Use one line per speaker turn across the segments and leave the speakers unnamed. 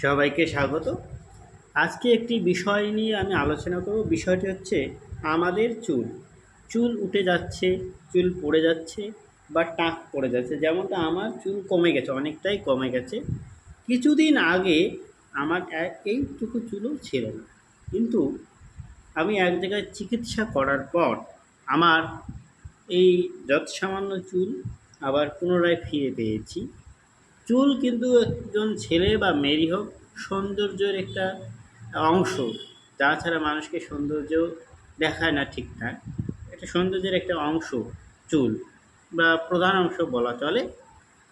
সবাইকে স্বাগত। আজকে একটি বিষয় নিয়ে আমি আলোচনা করব। বিষয়টি হচ্ছে আমাদের চুল। চুল উঠে যাচ্ছে, চুল পড়ে যাচ্ছে বা টাক পড়ে যাচ্ছে। যেমনটা আমার চুল কমে গেছে, অনেকটাই কমে গেছে। কিছুদিন আগে আমার এইটুকু চুলও ছিল না, কিন্তু আমি এক জায়গায় চিকিৎসা করার পর আমার এই যৎসামান্য চুল আবার পুনরায় ফিরে পেয়েছি। চুল কিন্তু একজন ছেলে বা মেয়েরই হোক সৌন্দর্যের একটা অংশ। তাছাড়া মানুষকে সৌন্দর্য দেখায় না ঠিকঠাক, এটা সৌন্দর্যের একটা অংশ চুল, বা প্রধান অংশ বলা চলে।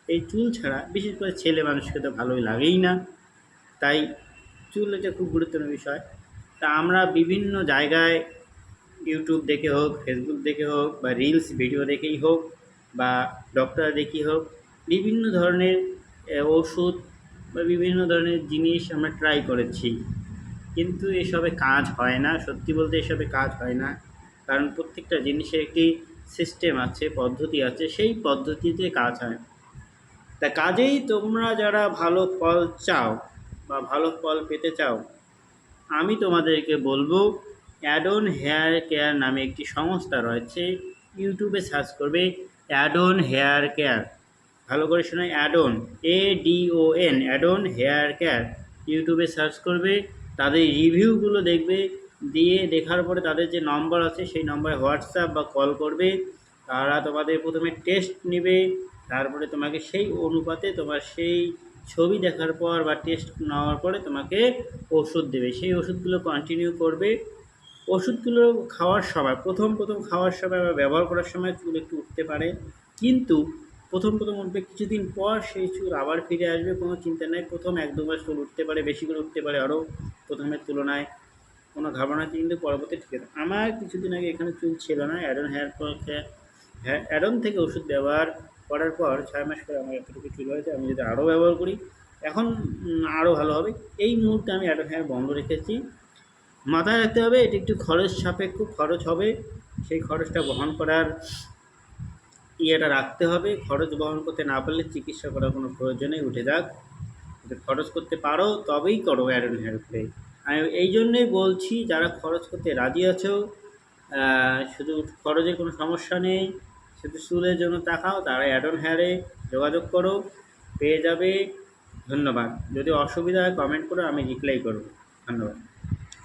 এই চুল ছাড়া বিশেষ করে ছেলে মানুষকে তো ভালোই লাগেই না। তাই চুল এটা খুব গুরুত্বপূর্ণ বিষয়। তা আমরা বিভিন্ন জায়গায় ইউটিউব দেখে হোক, ফেসবুক দেখে হোক, বা রিলস ভিডিও দেখেই হোক, বা ডক্টর দেখেই হোক, বিভিন্ন ধরনের ওষুধ বা বিভিন্ন ধরনের জিনিস আমরা ট্রাই করেছি, কিন্তু এসবে কাজ হয় না। সত্যি বলতে এসবে কাজ হয় না, কারণ প্রত্যেকটা জিনিসের একটি সিস্টেম আছে, পদ্ধতি আছে, সেই পদ্ধতিতে কাজ হয়। তা কাজেই তোমরা যারা ভালো ফল চাও বা ভালো ফল পেতে চাও, আমি তোমাদেরকে বলবো, অ্যাডন হেয়ার কেয়ার নামে একটি সংস্থা রয়েছে। ইউটিউবে সার্চ করবে অ্যাডন হেয়ার কেয়ার। ভালো করে শোনায়, Adon, ADON, Adon hair care. ইউটিউবে সার্চ করবে, তাদের রিভিউগুলো দেখবে, দিয়ে দেখার পরে তাদের যে নম্বর আছে সেই নম্বরে হোয়াটসঅ্যাপ বা কল করবে। তারা তোমাদের প্রথমে টেস্ট নেবে, তারপরে তোমাকে সেই অনুপাতে তোমার সেই ছবি দেখার পর বা টেস্ট নেওয়ার পরে তোমাকে ওষুধ দেবে। সেই ওষুধগুলো কন্টিনিউ করবে। ওষুধগুলো খাওয়ার সময়, প্রথম খাওয়ার সময় বা ব্যবহার করার সময় চুল একটু উঠতে পারে, কিন্তু প্রথম উঠবে, কিছুদিন পর সেই চুল আবার ফিরে আসবে, কোনো চিন্তা নেই। প্রথম 1-2 মাস চুল উঠতে পারে, বেশি করে উঠতে পারে আরও প্রথমের তুলনায়, কোনো ঘাবড়ানো নেই, কিন্তু পরবর্তী ঠিক আছে। আমার কিছুদিন আগে এখানে চুল ছিল না, অ্যাডন হেয়ার অ্যাডন থেকে ওষুধ ব্যবহার করার পর 6 মাস পরে আমার এতটুকু চুল হয়েছে। আমি যদি আরও ব্যবহার করি এখন আরও ভালো হবে। এই মুহূর্তে আমি অ্যাডন হেয়ার বন্ধ রেখেছি। মাথায় রাখতে হবে এটি একটু খরচ সাপেক্ষ, খরচ হবে, সেই খরচটা বহন করার ইয়েটা রাখতে হবে। খরচ বহন করতে না পারলে চিকিৎসা করার কোনো প্রয়োজনেই উঠে যাক। যদি খরচ করতে পারো তবেই করো অ্যাডন হেয়ার প্লে। আমি এই জন্যেই বলছি, যারা খরচ করতে রাজি আছো, শুধু খরচের কোনো সমস্যা নেই, শুধু চুলের জন্য তাকাও, তারা অ্যাডন হেয়ারে যোগাযোগ করো, পেয়ে যাবে। ধন্যবাদ। যদি অসুবিধা হয় কমেন্ট করো, আমি রিপ্লাই করব। ধন্যবাদ।